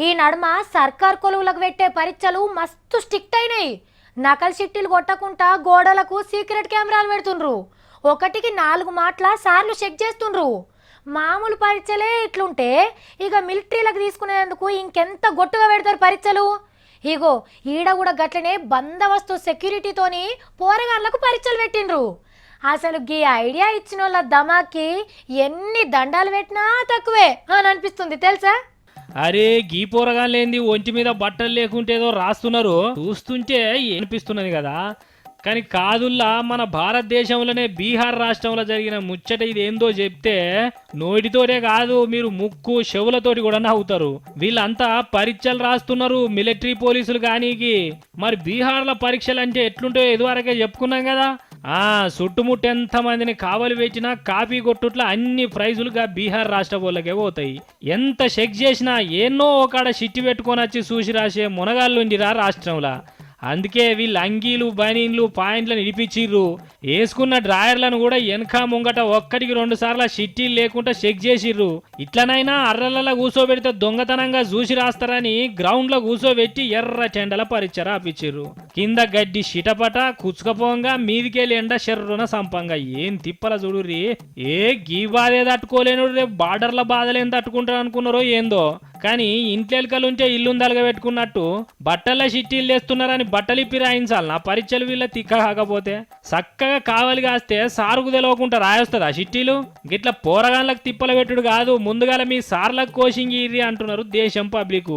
ఈ నడుమ సర్కార్ కొలువులకు పెట్టే పరీక్షలు మస్తు స్ట్రిక్ట్ అయినాయి. నకల్ చిట్టీలు కొట్టకుండా గోడలకు సీక్రెట్ కెమెరాలు పెడుతుండ్రు. ఒకటికి 4 మాటల సార్లు చెక్ చేస్తుండ్రు. మామూలు పరీక్షలే ఇట్లుంటే ఇక మిలిటరీలకు తీసుకునేందుకు ఇంకెంత గొట్టుగా పెడతారు పరీక్షలు. ఇగో ఈడ కూడా గట్లనే బందోబస్తు సెక్యూరిటీతోని పోరగాళ్ళకు పరీక్షలు పెట్టిండ్రు. అసలు గీ ఐడియా ఇచ్చిన వాళ్ళ దమాకి ఎన్ని దండాలు పెట్టినా తక్కువే అని అనిపిస్తుంది తెలుసా. అరే గీ పోరగాళ్ళేంది ఒంటి మీద బట్టలు లేకుంటే ఏదో రాస్తున్నారు చూస్తుంటే అనిపిస్తున్నది కదా. కానీ కాదుల్లా మన భారతదేశంలోనే బీహార్ రాష్ట్రంలో జరిగిన ముచ్చట ఇదేందో చెప్తే నోటితోటే కాదు మీరు ముక్కు చెవులతోటి కూడా నవ్వుతారు. వీళ్ళంతా పరీక్షలు రాస్తున్నారు మిలిటరీ పోలీసులు కానీకి. మరి బీహార్లో పరీక్షలు అంటే ఎట్లుంటాయో ఇదివరకే చెప్పుకున్నాం కదా. చుట్టుముట్టు ఎంత మందిని కావలి పెట్టినా కాపీ కొట్టుట్ల అన్ని ప్రైజులుగా బీహార్ రాష్ట్ర వాళ్ళకే పోతాయి. ఎంత చెక్ చేసినా ఎన్నో ఒకడ చిట్టి పెట్టుకొని వచ్చి చూసి రాసే మునగాళ్ళుండిరా రాష్ట్రంలో. అందుకే వీళ్ళు అంగీలు బనీన్లు పాయింట్లను ఇడిపించిర్రు. వేసుకున్న డ్రాయర్లను కూడా వెనక ముంగట ఒక్కటికి 2 సార్ల చిట్టీలు లేకుండా చెక్ చేసిర్రు. ఇట్లనైనా అర్రలలా కూసోబెడితే దొంగతనంగా చూసి రాస్తారని గ్రౌండ్ లో కూసోబెట్టి ఎర్ర టెండల పరీక్ష రాపిచ్చిర్రు. కింద గడ్డి చిటపట కుచ్చుకపోంగా మీదికెళ్ళి ఎండ శర్రున సంపంగా ఏం తిప్పల చూడుర్రి. గీ బాధే తట్టుకోలేను రేపు బార్డర్ల బాధలేం తట్టుకుంటారు అనుకున్నారో ఏందో. కానీ ఇంట్లెలకలుంటే ఇల్లుందలుగా పెట్టుకున్నట్టు బట్టల చిట్టీలు తెస్తున్నారని బట్టలిప్పి రాయించాలి నా పరీక్షలు వీళ్ళ తిక్క కాకపోతే. చక్కగా కావాలి కాస్తే సారుకు తెలవకుండా రాయొస్తుంది ఆ చిట్టీలు. గిట్ల పోరగాన్లకు తిప్పల పెట్టుడు కాదు ముందుగాల మీ సార్లకు కోచింగ్ ఇర్రి అంటున్నారు దేశం పబ్లిక్.